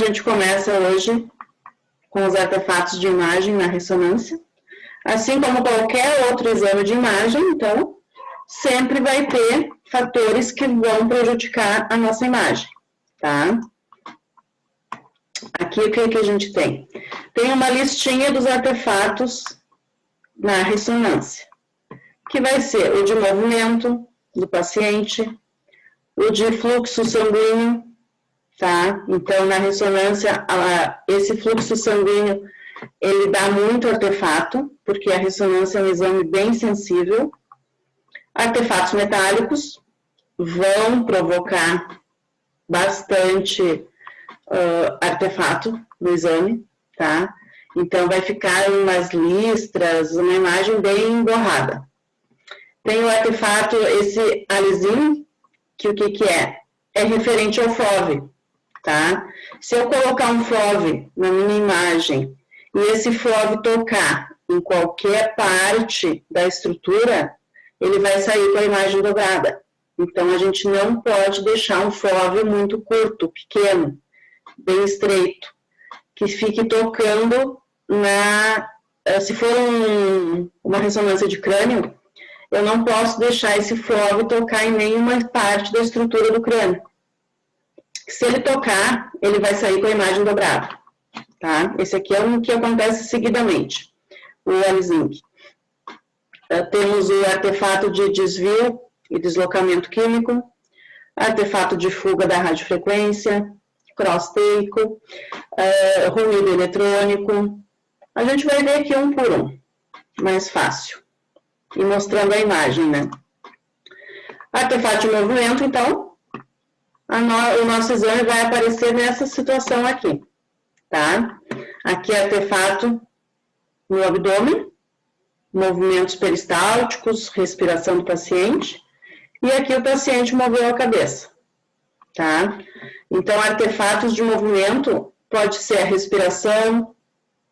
gente começa hoje com os artefatos de imagem na ressonância. Assim como qualquer outro exame de imagem, então, sempre vai ter fatores que vão prejudicar a nossa imagem, tá? Aqui o que a gente tem? Tem uma listinha dos artefatos na ressonância, que vai ser o de movimento do paciente, o de fluxo sanguíneo, tá? Então, na ressonância, esse fluxo sanguíneo, ele dá muito artefato, porque a ressonância é um exame bem sensível. Artefatos metálicos vão provocar bastante artefato no exame, tá? Então, vai ficar umas listras, uma imagem bem borrada. Tem o artefato, esse alizinho, que o que é? É referente ao FOV, tá? Se eu colocar um FOV na minha imagem e esse FOV tocar em qualquer parte da estrutura, ele vai sair com a imagem dobrada. Então, a gente não pode deixar um FOV muito curto, pequeno, bem estreito, que fique tocando se for uma ressonância de crânio, eu não posso deixar esse FOV tocar em nenhuma parte da estrutura do crânio. Se ele tocar, ele vai sair com a imagem dobrada, tá? Esse aqui é um que acontece seguidamente, o Alizinc. Temos o artefato de desvio e deslocamento químico, artefato de fuga da radiofrequência, cross-take, ruído eletrônico. A gente vai ver aqui um por um, mais fácil, e mostrando a imagem, né? Artefato de movimento, então, o nosso exame vai aparecer nessa situação aqui, tá? Aqui é artefato no abdômen, movimentos peristálticos, respiração do paciente, e aqui o paciente moveu a cabeça, tá? Então, artefatos de movimento pode ser a respiração,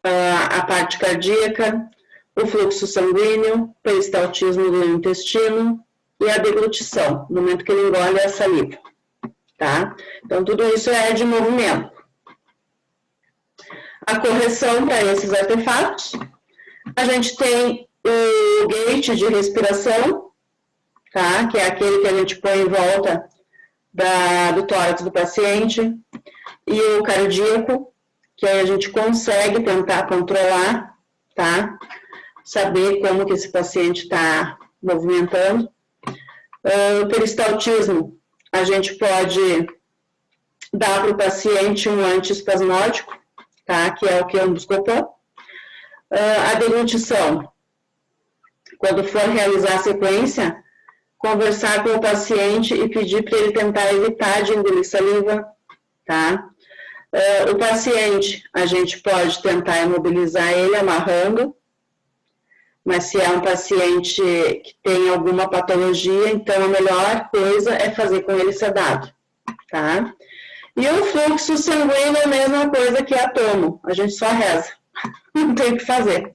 a parte cardíaca, o fluxo sanguíneo, peristaltismo do intestino e a deglutição, no momento que ele engole a saliva, tá? Então, tudo isso é de movimento. A correção para esses artefatos, a gente tem o gate de respiração, tá? Que é aquele que a gente põe em volta do tórax do paciente, e o cardíaco, que aí a gente consegue tentar controlar, tá? Saber como que esse paciente está movimentando. O peristaltismo, a gente pode dar para o paciente um antiespasmódico, tá? Que é o que é um Buscopan. A deglutição, quando for realizar a sequência, conversar com o paciente e pedir para ele tentar evitar de engolir saliva, tá? O paciente, a gente pode tentar imobilizar ele amarrando, mas se é um paciente que tem alguma patologia, então a melhor coisa é fazer com ele sedado, tá? E o fluxo sanguíneo é a mesma coisa que a tomo, a gente só reza, não tem o que fazer.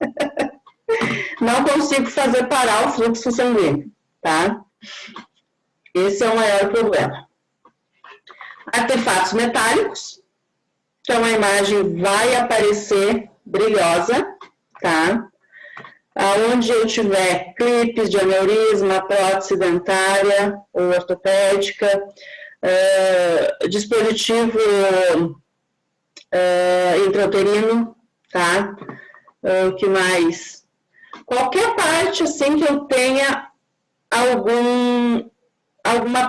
Não consigo fazer parar o fluxo sanguíneo, tá? Esse é o maior problema. Artefatos metálicos, então a imagem vai aparecer brilhosa, tá? Aonde eu tiver clipes de aneurisma, prótese dentária ou ortopédica, dispositivo intrauterino, tá? O que mais? Qualquer parte assim que eu tenha alguma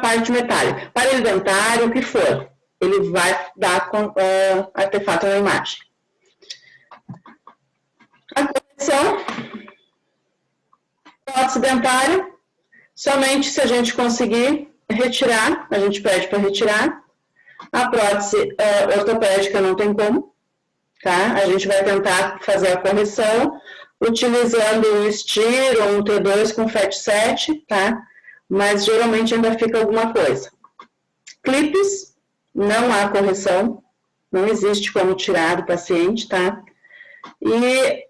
parte metálica, aparelho dentário, o que for, ele vai dar artefato na imagem. A correção, prótese dentária, somente se a gente conseguir retirar, a gente pede para retirar. A prótese ortopédica não tem como, tá? A gente vai tentar fazer a correção utilizando um STIR ou um T2 com FET7, tá? Mas geralmente ainda fica alguma coisa. Clipes, não há correção, não existe como tirar do paciente, tá? E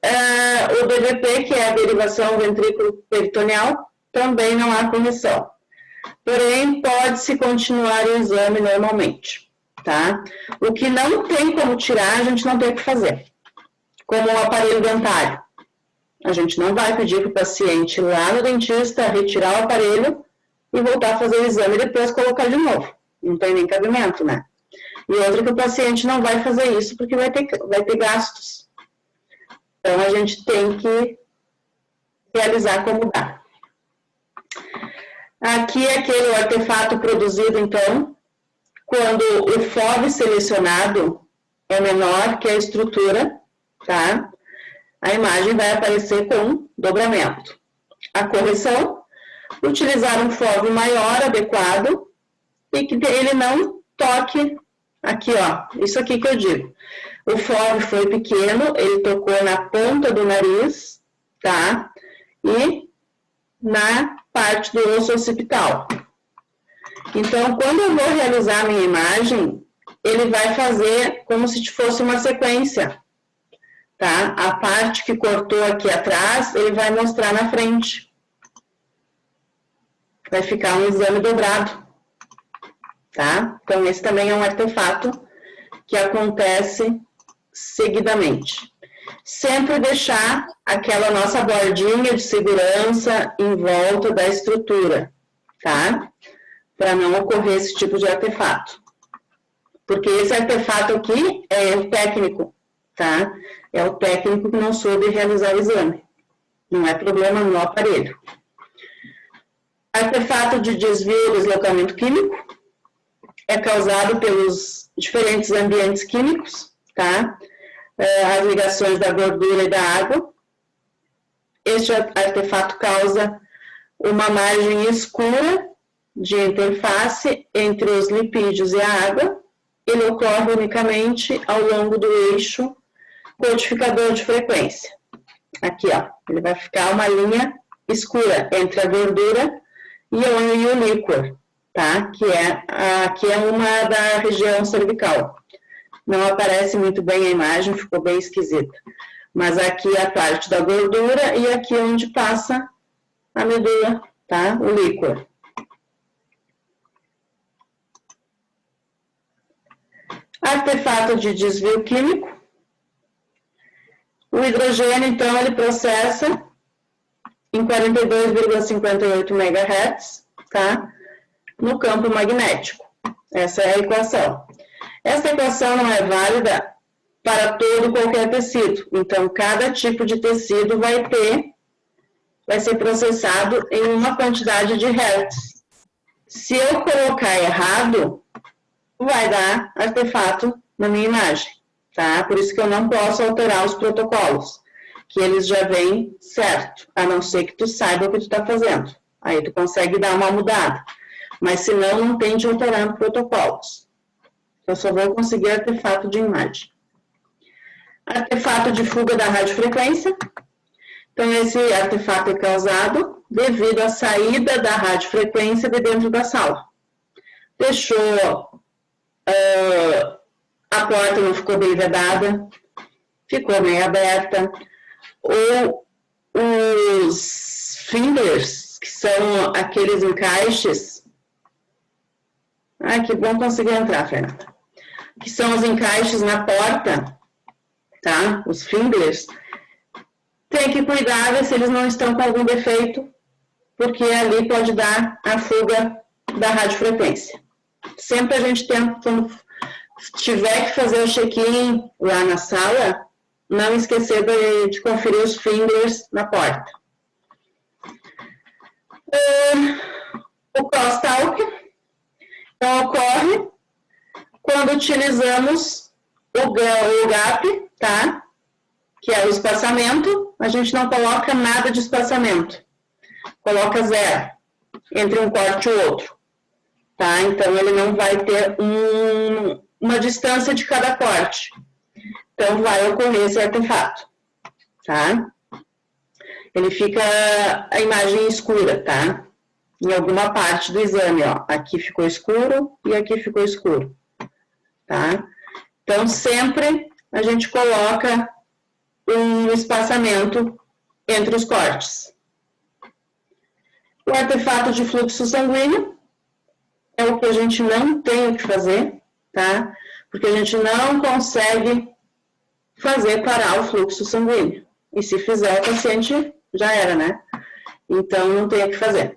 o DVP, que é a derivação ventrículo-peritoneal, também não há correção. Porém, pode-se continuar o exame normalmente, tá? O que não tem como tirar, a gente não tem o que fazer. Como o aparelho dentário. A gente não vai pedir para o paciente ir lá no dentista retirar o aparelho e voltar a fazer o exame e depois colocar de novo. Não tem nem cabimento, né? E outra que o paciente não vai fazer isso porque vai ter gastos. Então, a gente tem que realizar como dá. Aqui é aquele artefato produzido, então, quando o FOV selecionado é menor que a estrutura, tá? A imagem vai aparecer com dobramento. A correção, utilizar um FOV maior, adequado, e que ele não toque, aqui ó, isso aqui que eu digo. O FOV foi pequeno, ele tocou na ponta do nariz, tá? E na parte do osso occipital. Então, quando eu vou realizar a minha imagem, ele vai fazer como se fosse uma sequência. Tá? A parte que cortou aqui atrás, ele vai mostrar na frente. Vai ficar um exame dobrado. Tá? Então, esse também é um artefato que acontece seguidamente. Sempre deixar aquela nossa bordinha de segurança em volta da estrutura, tá? Para não ocorrer esse tipo de artefato. Porque esse artefato aqui é o técnico, tá? É o técnico que não soube realizar o exame. Não é problema no aparelho. Artefato de desvio e deslocamento químico é causado pelos diferentes ambientes químicos, tá? As ligações da gordura e da água. Este artefato causa uma margem escura de interface entre os lipídios e a água. Ele ocorre unicamente ao longo do eixo codificador de frequência. Aqui, ó, ele vai ficar uma linha escura entre a gordura e o líquor, tá? Que é uma da região cervical. Não aparece muito bem a imagem, ficou bem esquisita. Mas aqui é a parte da gordura e aqui é onde passa a medula, tá? O líquor. Artefato de desvio químico. O hidrogênio, então, ele processa em 42,58 MHz, tá? No campo magnético. Essa é a equação. Essa equação não é válida para todo e qualquer tecido. Então, cada tipo de tecido vai ser processado em uma quantidade de hertz. Se eu colocar errado, vai dar artefato na minha imagem, tá? Por isso que eu não posso alterar os protocolos, que eles já vêm certo, a não ser que tu saiba o que tu está fazendo. Aí tu consegue dar uma mudada, mas senão não tem de alterar protocolos. Eu só vou conseguir artefato de imagem. Artefato de fuga da radiofrequência. Então, esse artefato é causado devido à saída da radiofrequência de dentro da sala. Deixou a porta não ficou bem vedada, ficou meio aberta, ou os fingers, que são aqueles encaixes. Ai, que bom conseguir entrar, Fernanda. Que são os encaixes na porta, tá? Os fingers. Tem que cuidar ver se eles não estão com algum defeito, porque ali pode dar a fuga da radiofrequência. Sempre a gente tenta, quando tiver que fazer o check-in lá na sala, não esquecer de conferir os fingers na porta. O crosstalk então, ocorre quando utilizamos o gap, tá? Que é o espaçamento, a gente não coloca nada de espaçamento, coloca 0 entre um corte e o outro, tá? Então, ele não vai ter uma distância de cada corte. Então, vai ocorrer esse artefato, tá? Ele fica a imagem escura, tá? Em alguma parte do exame, ó. Aqui ficou escuro e aqui ficou escuro, tá? Então, sempre a gente coloca um espaçamento entre os cortes. O artefato de fluxo sanguíneo é o que a gente não tem o que fazer, tá? Porque a gente não consegue fazer parar o fluxo sanguíneo. E se fizer, o paciente já era, né? Então, não tem o que fazer.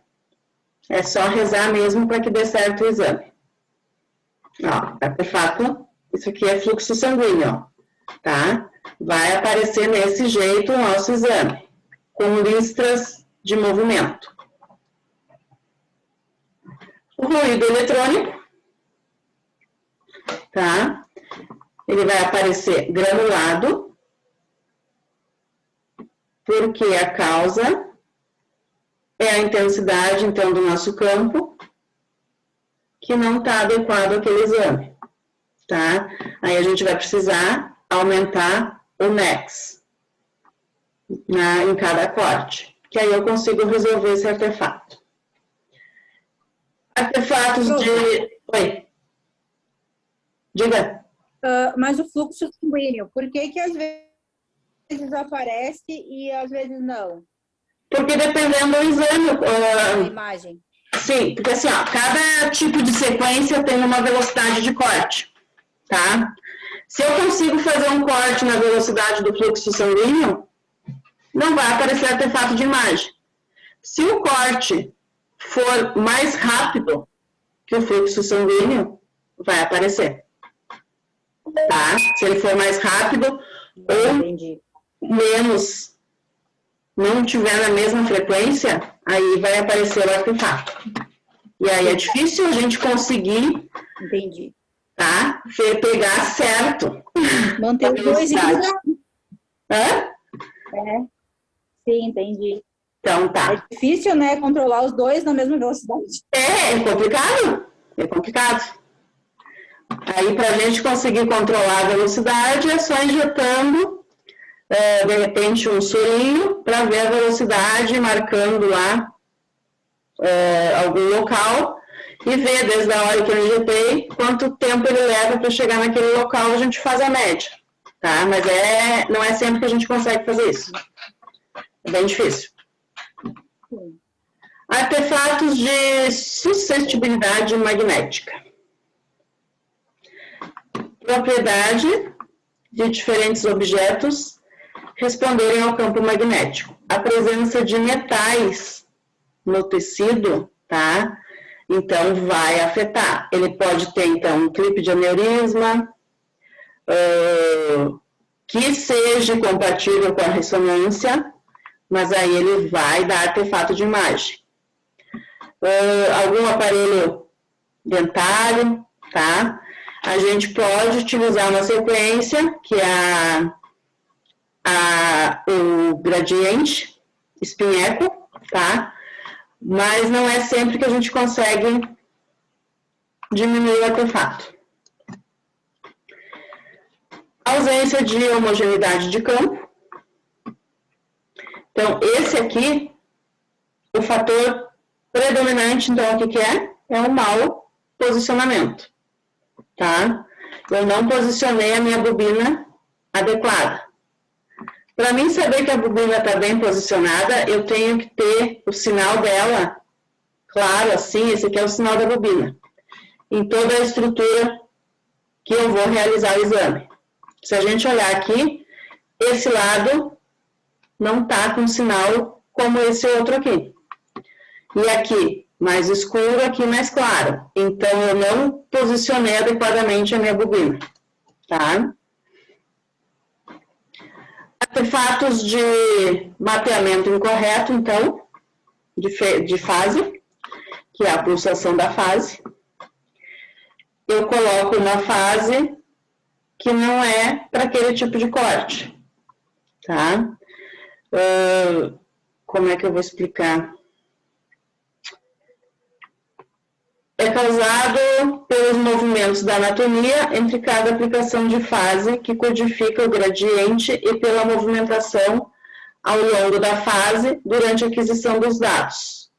É só rezar mesmo para que dê certo o exame. Ó, artefato, isso aqui é fluxo sanguíneo, ó, tá? Vai aparecer nesse jeito o nosso exame, com listras de movimento. O ruído eletrônico, tá? Ele vai aparecer granulado, porque a causa é a intensidade, então, do nosso campo, que não está adequado àquele exame, tá? Aí a gente vai precisar aumentar o NEX em cada corte, que aí eu consigo resolver esse artefato. Artefatos de... Oi. Diga. Mas o fluxo sanguíneo, por que às vezes aparece e às vezes não? Porque dependendo do exame... A imagem. Sim, porque assim, ó, cada tipo de sequência tem uma velocidade de corte, tá? Se eu consigo fazer um corte na velocidade do fluxo sanguíneo, não vai aparecer artefato de imagem. Se o corte for mais rápido que o fluxo sanguíneo, vai aparecer. Tá? Se ele for mais rápido ou menos, não tiver na mesma frequência, aí vai aparecer o artefato. E aí é difícil a gente conseguir, tá? Pegar certo. Manter os dois equilibrados. Hã? Sim, entendi. Então tá. É difícil, né, controlar os dois na mesma velocidade. É complicado. É complicado. Aí, para a gente conseguir controlar a velocidade, é só injetando, de repente, um sorinho para ver a velocidade, marcando lá algum local e ver desde a hora que eu injetei quanto tempo ele leva para chegar naquele local, a gente faz a média, tá? Mas não é sempre que a gente consegue fazer isso. É bem difícil. Artefatos de suscetibilidade magnética. Propriedade de diferentes objetos responderem ao campo magnético. A presença de metais no tecido, tá? Então, vai afetar. Ele pode ter, então, um clipe de aneurisma, que seja compatível com a ressonância, mas aí ele vai dar artefato de imagem. Algum aparelho dentário, tá? A gente pode utilizar uma sequência, que é o gradiente espinheco, tá? Mas não é sempre que a gente consegue diminuir o artefato. Ausência de homogeneidade de campo. Então, esse aqui, o fator predominante, então, o que é? É o mau posicionamento. Tá? Eu não posicionei a minha bobina adequada. Para mim saber que a bobina está bem posicionada, eu tenho que ter o sinal dela, claro, assim, esse aqui é o sinal da bobina, em toda a estrutura que eu vou realizar o exame. Se a gente olhar aqui, esse lado não está com sinal como esse outro aqui. E aqui, mais escuro, aqui mais claro. Então, eu não posicionei adequadamente a minha bobina, tá? Artefatos de mapeamento incorreto, então, de fase, que é a pulsação da fase. Eu coloco uma fase que não é para aquele tipo de corte, tá? Como é que eu vou explicar? É causado pelos movimentos da anatomia entre cada aplicação de fase que codifica o gradiente e pela movimentação ao longo da fase durante a aquisição dos dados.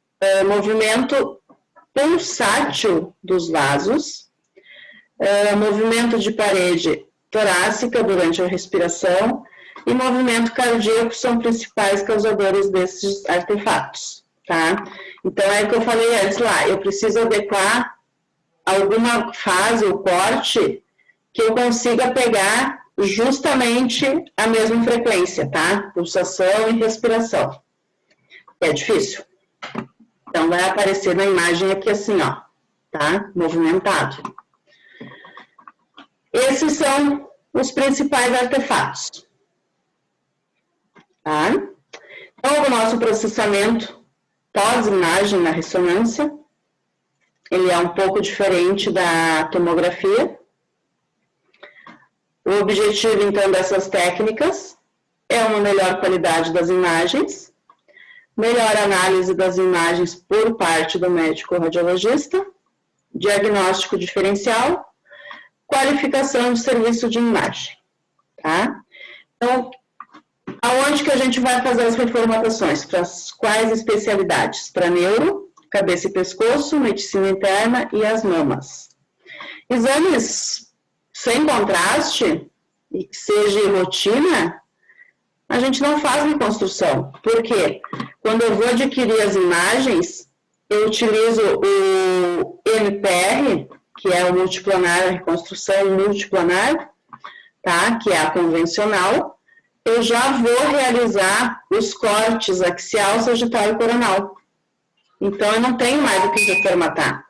Movimento pulsátil dos vasos, movimento de parede torácica durante a respiração e movimento cardíaco são principais causadores desses artefatos, tá? Então, é o que eu falei antes lá, eu preciso adequar alguma fase ou corte que eu consiga pegar justamente a mesma frequência, tá? Pulsação e respiração. É difícil. Então, vai aparecer na imagem aqui assim, ó, tá? Movimentado. Esses são os principais artefatos. Tá? Então, o nosso processamento pós-imagem na ressonância, ele é um pouco diferente da tomografia. O objetivo, então, dessas técnicas é uma melhor qualidade das imagens, melhor análise das imagens por parte do médico radiologista, diagnóstico diferencial, qualificação de serviço de imagem, tá? Então, aonde que a gente vai fazer as reformatações? Para quais especialidades? Para neuro, cabeça e pescoço, medicina interna e as mamas. Exames sem contraste e que seja rotina, a gente não faz reconstrução. Por quê? Quando eu vou adquirir as imagens, eu utilizo o MPR, que é o multiplanar, a reconstrução multiplanar, tá? Que é a convencional. Eu já vou realizar os cortes axial, sagital e coronal. Então, eu não tenho mais o que reformatar.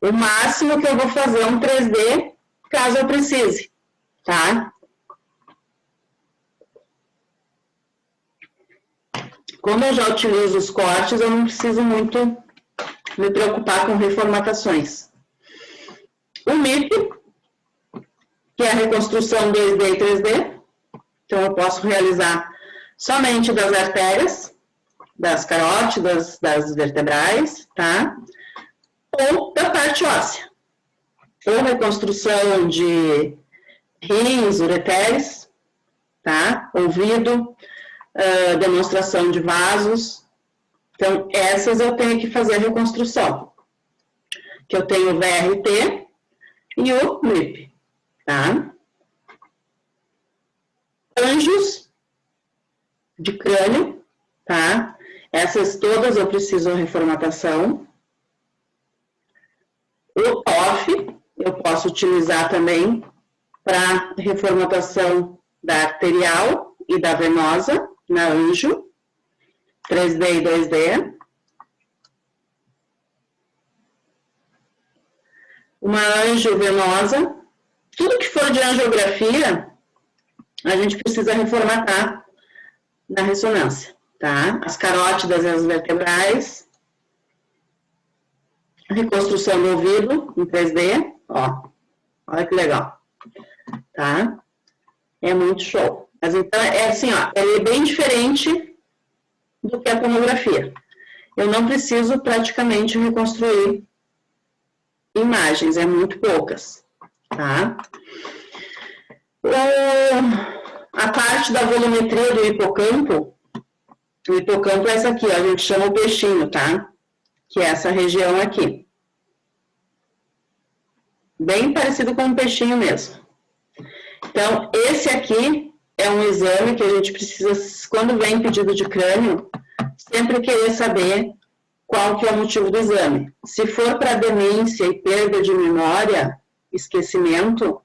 O máximo que eu vou fazer é um 3D, caso eu precise, tá? Como eu já utilizo os cortes, eu não preciso muito me preocupar com reformatações. O MIP, que é a reconstrução 2D e 3D, então eu posso realizar somente das artérias, das carótidas, das vertebrais, tá? Ou da parte óssea. Ou reconstrução de rins, ureteres, tá? Ouvido, demonstração de vasos. Então, essas eu tenho que fazer a reconstrução. Que eu tenho o VRT e o MIP, tá? Anjos de crânio, tá? Essas todas eu preciso de reformatação. O TOF eu posso utilizar também para reformatação da arterial e da venosa, na anjo, 3D e 2D. Uma anjo venosa, tudo que for de angiografia, a gente precisa reformatar na ressonância, tá? As carótidas e as vertebrais, reconstrução do ouvido em 3D, ó, olha que legal, tá? É muito show. Mas então, é assim, ó, ele é bem diferente do que a tomografia. Eu não preciso praticamente reconstruir imagens, é muito poucas, tá? A parte da volumetria do hipocampo, o hipocampo é essa aqui, ó, a gente chama o peixinho, tá? Que é essa região aqui. Bem parecido com um peixinho mesmo. Então, esse aqui é um exame que a gente precisa, quando vem pedido de crânio, sempre querer saber qual que é o motivo do exame. Se for para demência e perda de memória, esquecimento,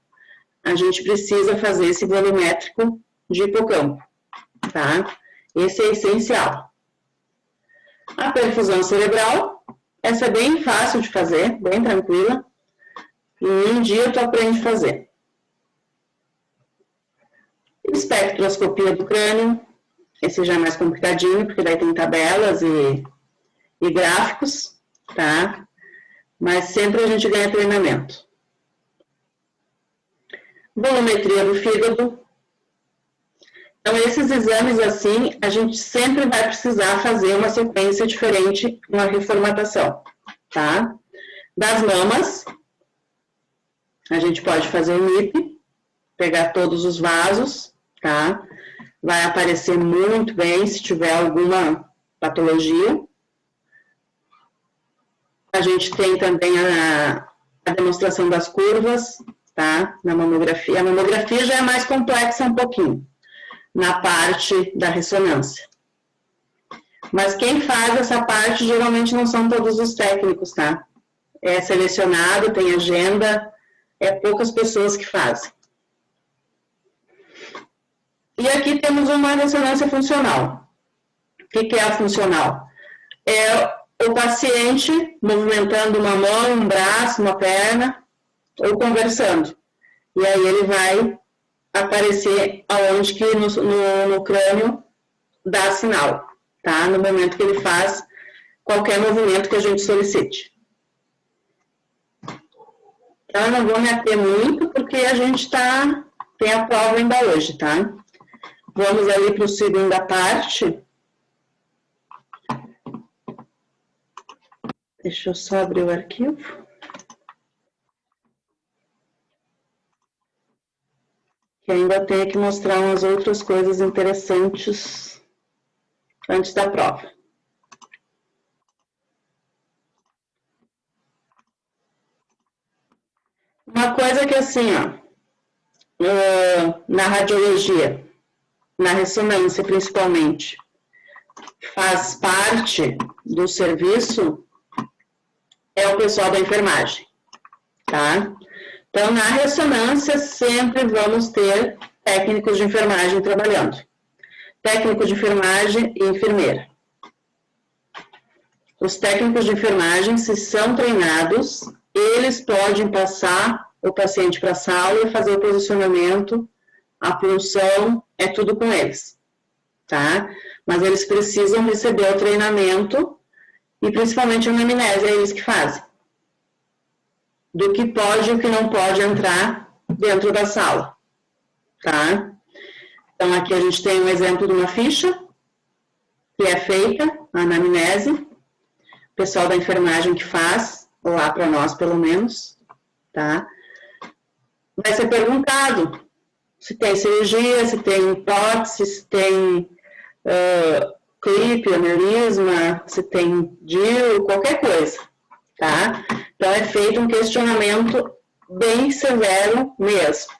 a gente precisa fazer esse volumétrico de hipocampo, tá? Esse é essencial. A perfusão cerebral, essa é bem fácil de fazer, bem tranquila. Em um dia tu aprende a fazer. Espectroscopia do crânio, esse já é mais complicadinho, porque daí tem tabelas e gráficos, tá? Mas sempre a gente ganha treinamento. Volumetria do fígado. Então, esses exames assim, a gente sempre vai precisar fazer uma sequência diferente, uma reformatação, tá? Das mamas, a gente pode fazer o MIP, pegar todos os vasos, tá? Vai aparecer muito bem se tiver alguma patologia. A gente tem também a demonstração das curvas, tá? Na mamografia. A mamografia já é mais complexa um pouquinho, na parte da ressonância. Mas quem faz essa parte geralmente não são todos os técnicos, tá? é selecionado, tem agenda, é poucas pessoas que fazem. E aqui temos uma ressonância funcional. O que é a funcional? É o paciente movimentando uma mão, um braço, uma perna, ou conversando. E aí ele vai aparecer aonde que no crânio dá sinal, tá? No momento que ele faz qualquer movimento que a gente solicite. Então, eu não vou me ater muito, porque a gente tem a prova ainda hoje, tá? Vamos ali para a segunda parte. Deixa eu só abrir o arquivo. Que ainda tenho que mostrar umas outras coisas interessantes antes da prova. Uma coisa que assim, ó, na radiologia, na ressonância principalmente, faz parte do serviço é o pessoal da enfermagem, tá? Então, na ressonância, sempre vamos ter técnicos de enfermagem trabalhando. Técnico de enfermagem e enfermeira. Os técnicos de enfermagem, se são treinados, eles podem passar o paciente para a sala e fazer o posicionamento, a punção, é tudo com eles, tá? Mas eles precisam receber o treinamento e principalmente a anamnese, é eles que fazem. Do que pode e o que não pode entrar dentro da sala, tá? Então, aqui a gente tem um exemplo de uma ficha que é feita, a anamnese, o pessoal da enfermagem que faz, lá para nós pelo menos, tá? Vai ser perguntado se tem cirurgia, se tem prótese, se tem clipe, aneurisma, se tem DIU, qualquer coisa, tá? Então, é feito um questionamento bem severo mesmo,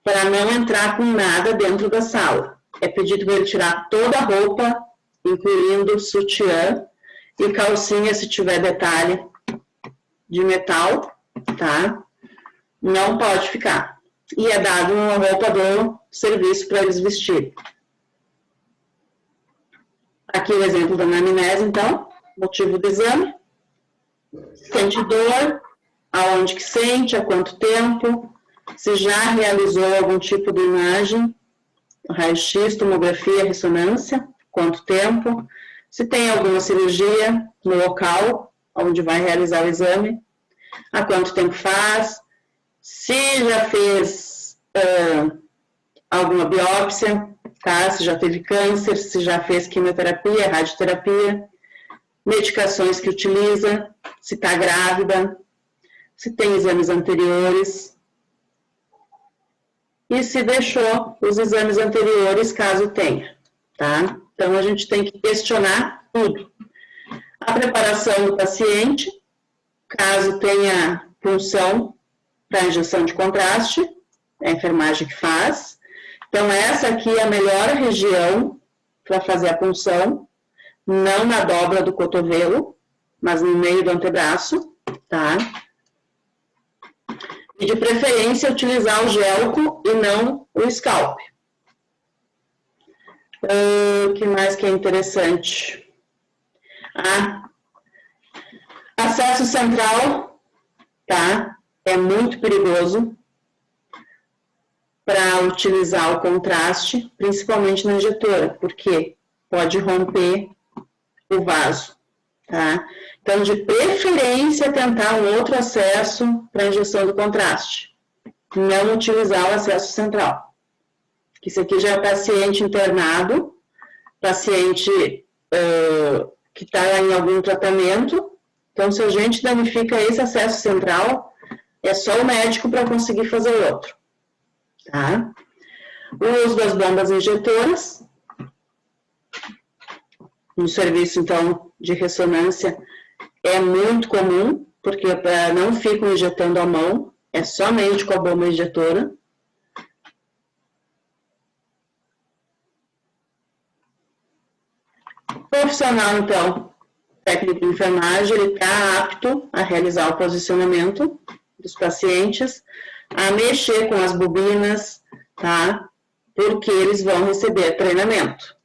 para não entrar com nada dentro da sala. É pedido para ele tirar toda a roupa, incluindo sutiã e calcinha, se tiver detalhe de metal, tá? Não pode ficar. E é dado uma roupa do serviço para eles vestirem. Aqui o exemplo da anamnese, então, motivo do exame. Sente dor, aonde que sente, há quanto tempo, se já realizou algum tipo de imagem, raio-x, tomografia, ressonância, quanto tempo, se tem alguma cirurgia no local onde vai realizar o exame, há quanto tempo faz, se já fez alguma biópsia, tá? Se já teve câncer, se já fez quimioterapia, radioterapia, medicações que utiliza, se está grávida, se tem exames anteriores e se deixou os exames anteriores, caso tenha, tá? Então, a gente tem que questionar tudo. A preparação do paciente, caso tenha punção para injeção de contraste, é a enfermagem que faz. Então, essa aqui é a melhor região para fazer a punção, não na dobra do cotovelo, mas no meio do antebraço, tá? E de preferência utilizar o gelco e não o scalp. O que mais que é interessante? Acesso central, tá? É muito perigoso para utilizar o contraste, principalmente na injetora, porque pode romper o vaso, tá? Então, de preferência, tentar um outro acesso para injeção do contraste. Não utilizar o acesso central. Isso aqui já é paciente internado, paciente que está em algum tratamento. Então, se a gente danifica esse acesso central, é só o médico para conseguir fazer outro, tá? O uso das bombas injetoras. No serviço, então, de ressonância, é muito comum, porque não ficam injetando a mão, é somente com a bomba injetora. Profissional, então, técnico de enfermagem, ele está apto a realizar o posicionamento dos pacientes, a mexer com as bobinas, tá? Porque eles vão receber treinamento.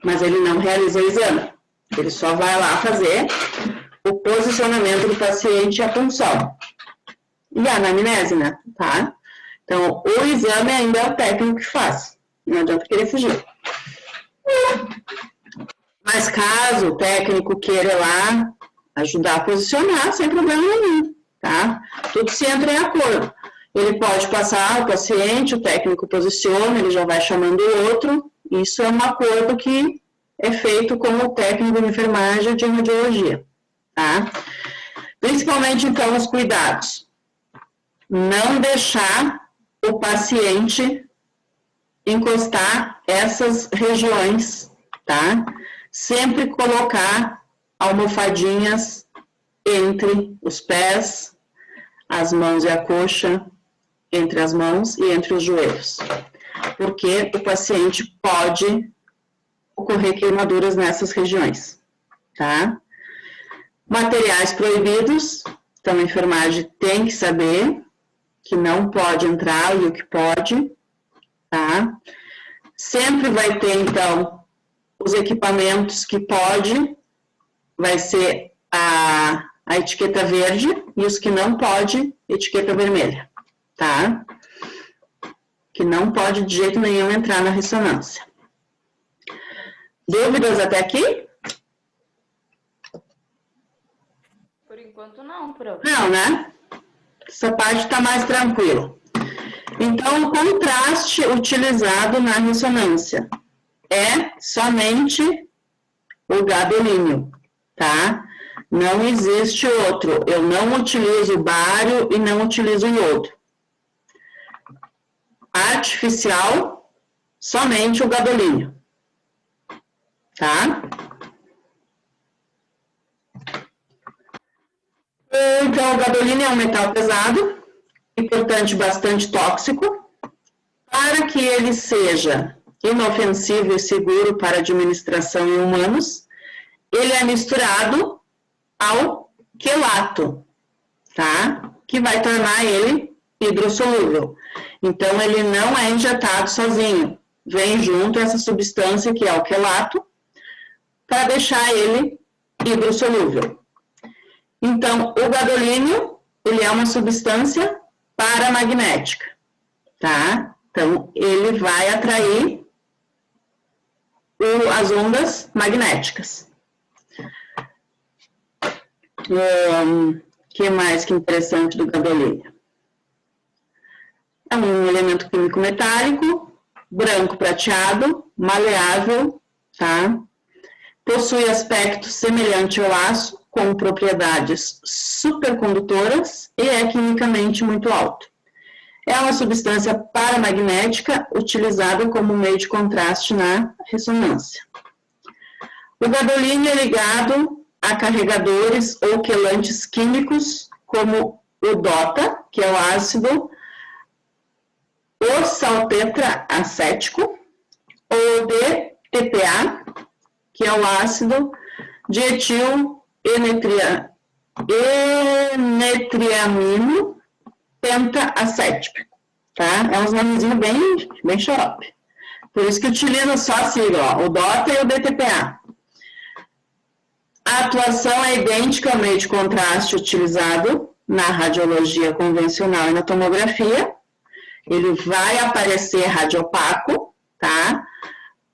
Mas ele não realiza o exame. Ele só vai lá fazer o posicionamento do paciente e a punção. E a anamnese, né? Tá? Então, o exame ainda é o técnico que faz. Não adianta querer fugir. Mas caso o técnico queira lá ajudar a posicionar, sem problema nenhum, tá? Tudo se entra em acordo. Ele pode passar o paciente, o técnico posiciona, ele já vai chamando o outro. Isso é um acordo que é feito com o técnico de enfermagem de radiologia, tá? Principalmente, então, os cuidados. Não deixar o paciente encostar essas regiões, tá? Sempre colocar almofadinhas entre os pés, as mãos e a coxa, entre as mãos e entre os joelhos. Porque o paciente pode ocorrer queimaduras nessas regiões, tá? Materiais proibidos, então a enfermagem tem que saber que não pode entrar e o que pode, tá? Sempre vai ter, então, os equipamentos que pode, vai ser a etiqueta verde, e os que não pode, etiqueta vermelha, tá? Que não pode de jeito nenhum entrar na ressonância. Dúvidas até aqui? Por enquanto não, prof. Não, né? Essa parte está mais tranquila. Então, o contraste utilizado na ressonância é somente o gadolínio, tá? Não existe outro. Eu não utilizo bário e não utilizo iodo. Artificial, somente o gadolínio, tá? Então, o gadolínio é um metal pesado, e, portanto, bastante tóxico. Para que ele seja inofensivo e seguro para administração em humanos, ele é misturado ao quelato, tá? Que vai tornar ele hidrossolúvel. Então, ele não é injetado sozinho. Vem junto essa substância que é o quelato, para deixar ele hidrossolúvel. Então, o gadolínio, ele é uma substância paramagnética, tá? Então, ele vai atrair as ondas magnéticas. Que mais que interessante do gadolínio? É um elemento químico metálico, branco prateado, maleável, tá? Possui aspecto semelhante ao aço, com propriedades supercondutoras e é quimicamente muito alto. É uma substância paramagnética utilizada como meio de contraste na ressonância. O gadolínio é ligado a carregadores ou quelantes químicos, como o DOTA, que é o ácido oxaltetraacético, ou DTPA, que é o ácido dietil-enetriamino pentaacético, tá? É uns nomezinhos bem xarope. Por isso que utiliza só a sigla, ó, o DOTA e o DTPA. A atuação é idêntica ao meio de contraste utilizado na radiologia convencional e na tomografia. Ele vai aparecer radiopaco, tá?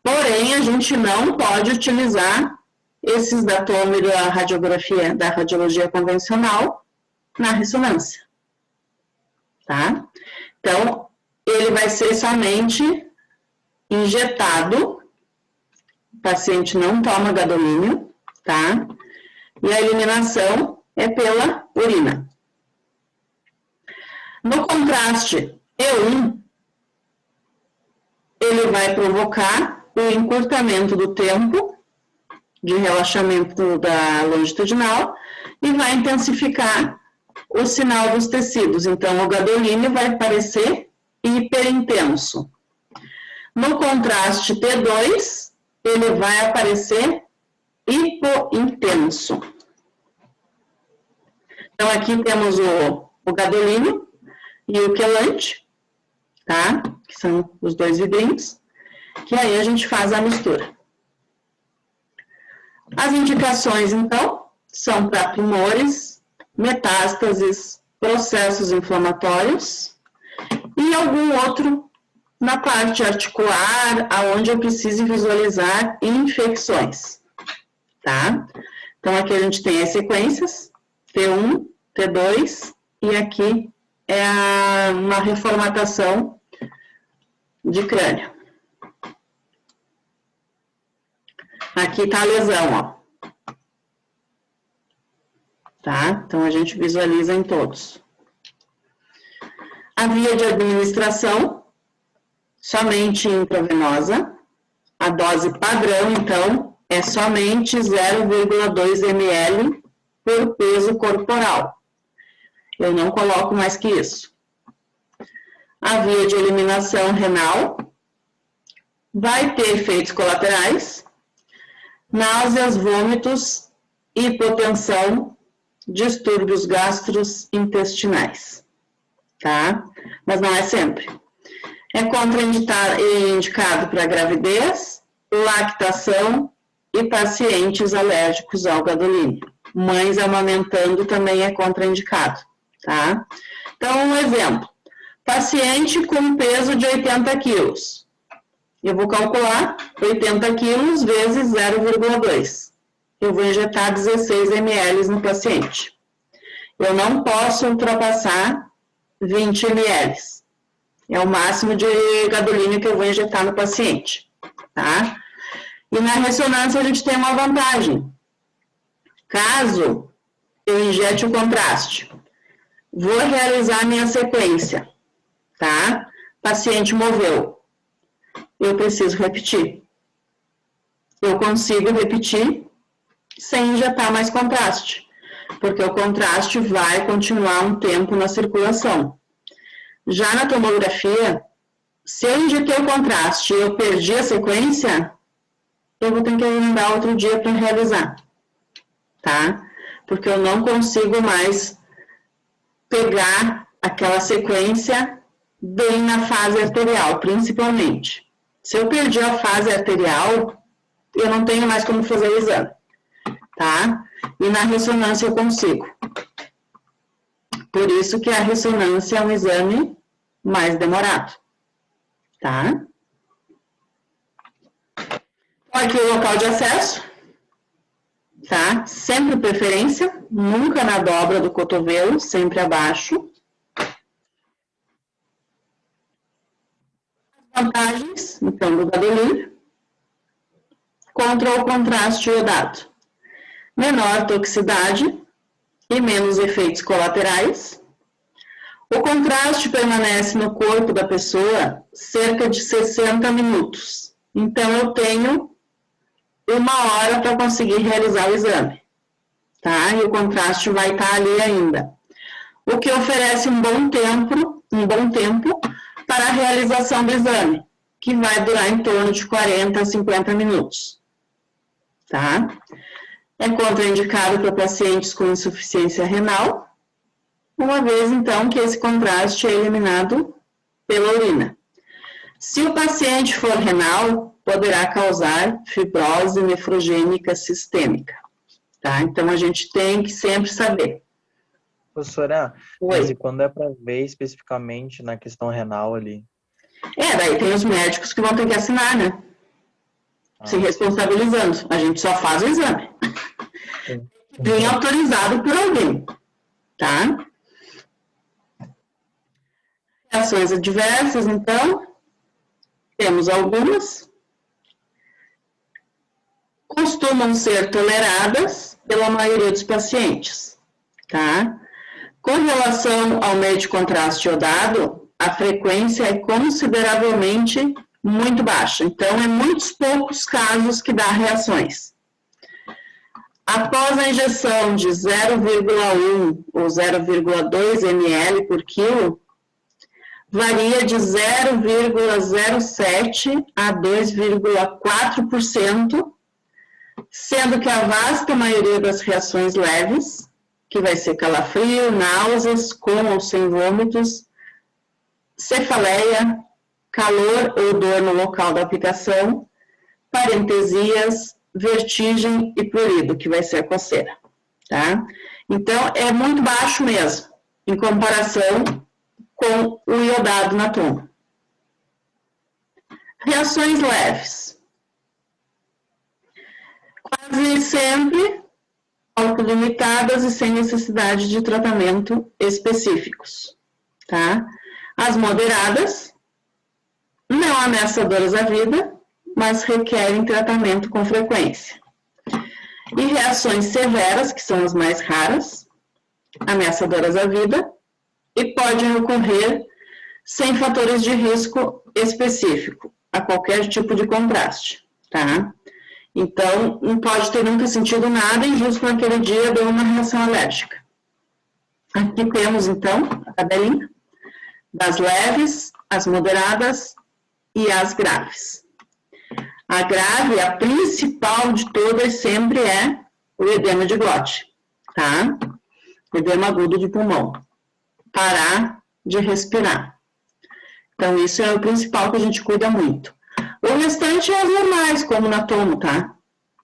Porém, a gente não pode utilizar esses datômetros da radiografia, da radiologia convencional na ressonância, tá? Então, ele vai ser somente injetado, o paciente não toma gadolínio, tá? E a eliminação é pela urina. No contraste E1, ele vai provocar o encurtamento do tempo de relaxamento da longitudinal e vai intensificar o sinal dos tecidos. Então, o gadolínio vai aparecer hiperintenso. No contraste T2, ele vai aparecer hipointenso. Então, aqui temos o gadolínio e o quelante, tá? Que são os dois vidrinhos, que aí a gente faz a mistura. As indicações, então, são para tumores, metástases, processos inflamatórios e algum outro na parte articular, aonde eu preciso visualizar infecções, tá? Então, aqui a gente tem as sequências, T1, T2, e aqui é uma reformatação de crânio. Aqui está a lesão, ó. Tá? Então, a gente visualiza em todos. A via de administração, somente intravenosa. A dose padrão, então, é somente 0,2 ml por peso corporal. Eu não coloco mais que isso. A via de eliminação renal vai ter efeitos colaterais, náuseas, vômitos, hipotensão, distúrbios gastrointestinais, tá? Mas não é sempre. É contraindicado para gravidez, lactação e pacientes alérgicos ao gadolínio. Mães amamentando também é contraindicado, tá? Então, um exemplo. Paciente com peso de 80 quilos. Eu vou calcular 80 quilos vezes 0,2. Eu vou injetar 16 ml no paciente. Eu não posso ultrapassar 20 ml. É o máximo de gadolínio que eu vou injetar no paciente, tá? E na ressonância a gente tem uma vantagem. Caso eu injete o contraste, vou realizar a minha sequência, tá? Paciente moveu. Eu preciso repetir. Eu consigo repetir sem injetar mais contraste, porque o contraste vai continuar um tempo na circulação. Já na tomografia, se eu injetei o contraste e eu perdi a sequência, eu vou ter que agendar outro dia para realizar, tá? Porque eu não consigo mais pegar aquela sequência bem na fase arterial, principalmente. Se eu perdi a fase arterial, eu não tenho mais como fazer o exame, tá? E na ressonância eu consigo. Por isso que a ressonância é um exame mais demorado, tá? Aqui o local de acesso, tá? Sempre preferência, nunca na dobra do cotovelo, sempre abaixo. Vantagens, então, do gadolínio contra o contraste iodado. Menor toxicidade e menos efeitos colaterais. O contraste permanece no corpo da pessoa cerca de 60 minutos. Então, eu tenho 1 hora para conseguir realizar o exame, tá? E o contraste vai estar ali ainda. O que oferece um bom tempo para a realização do exame, que vai durar em torno de 40 a 50 minutos, tá? É contraindicado para pacientes com insuficiência renal, uma vez, então, que esse contraste é eliminado pela urina. Se o paciente for renal, poderá causar fibrose nefrogênica sistêmica, tá? Então, a gente tem que sempre saber. Professora, mas e quando é para ver especificamente na questão renal ali? Daí tem os médicos que vão ter que assinar, né? Se responsabilizando. A gente só faz o exame. Vem autorizado por alguém, tá? Reações adversas, então, temos algumas. Costumam ser toleradas pela maioria dos pacientes, tá? Com relação ao meio de contraste iodado, a frequência é consideravelmente muito baixa. Então, é muitos poucos casos que dá reações. Após a injeção de 0,1 ou 0,2 ml por quilo, varia de 0,07 a 2,4% sendo que a vasta maioria das reações leves, que vai ser calafrio, náuseas, com ou sem vômitos, cefaleia, calor ou dor no local da aplicação, parentesias, vertigem e prurido, que vai ser a coceira, tá? Então, é muito baixo mesmo, em comparação com o iodado na toma. Reações leves. Quase sempre autolimitadas e sem necessidade de tratamento específicos, tá? As moderadas, não ameaçadoras à vida, mas requerem tratamento com frequência. E reações severas, que são as mais raras, ameaçadoras à vida, e podem ocorrer sem fatores de risco específico, a qualquer tipo de contraste, tá? Então, não pode ter nunca sentido nada e justo naquele dia deu uma reação alérgica. Aqui temos, então, a tabelinha das leves, as moderadas e as graves. A grave, a principal de todas, sempre é o edema de glote, tá? Edema agudo de pulmão. Parar de respirar. Então, isso é o principal que a gente cuida muito. O restante é as normais, como na tomo, tá?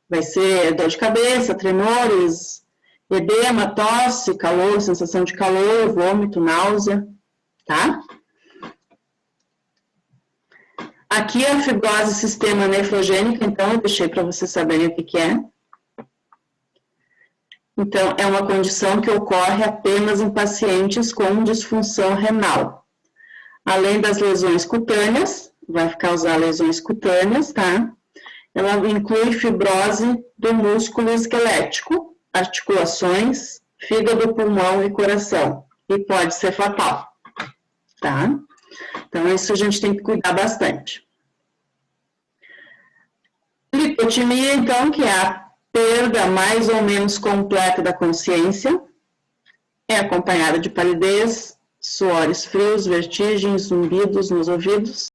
Vai ser dor de cabeça, tremores, edema, tosse, calor, sensação de calor, vômito, náusea, tá? Aqui é a fibrose sistema nefrogênica, então eu deixei para vocês saberem o que é. Então, é uma condição que ocorre apenas em pacientes com disfunção renal. Além das lesões cutâneas, vai causar lesões cutâneas, tá? Ela inclui fibrose do músculo esquelético, articulações, fígado, pulmão e coração. E pode ser fatal, tá? Então, isso a gente tem que cuidar bastante. Lipotimia, então, que é a perda mais ou menos completa da consciência, é acompanhada de palidez, suores frios, vertigens, zumbidos nos ouvidos,